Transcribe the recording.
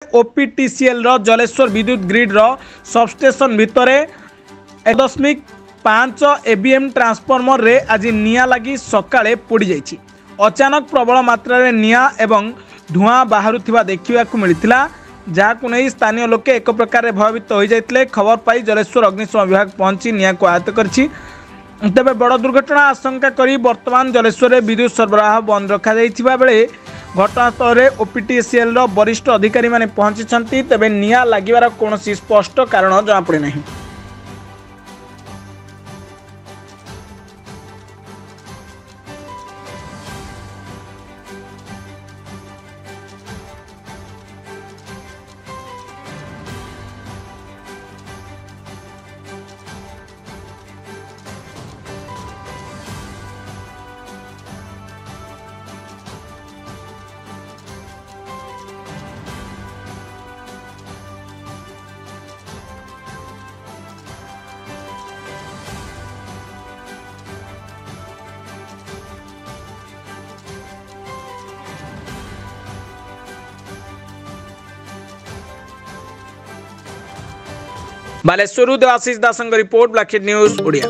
ओपीटीसीएल जलेश्वर विद्युत grid substation भितर 1.5 ABM transformer रे आज निया लगी सकाळे पोड़ी जाइछि। अचानक प्रबल मात्रा रे निया एवं धुआं बाहरुथिबा देखिबाकू मिलिथिला, जहाकू नहीं स्थानीय लोके एक प्रकार भयभीत हो जाते। खबर पाई जलेश्वर अग्निशम विभाग पहुंची निया को आयत्त करछि। तेबे बड़ दुर्घटना आशंका करी वर्तमान जलेश्वर में विद्युत सरबराह बंद रखा जाइथिबा बेले घटनास्थल में ओपीटीसीएल वरिष्ठ अधिकारी माने पहुंची। तेबे निया लागिबार कोनोसी स्पष्ट कारण जଣା पड़े नहीं। बालेश्वर देवाशीष दास रिपोर्ट, ब्लैक न्यूज ओडिया।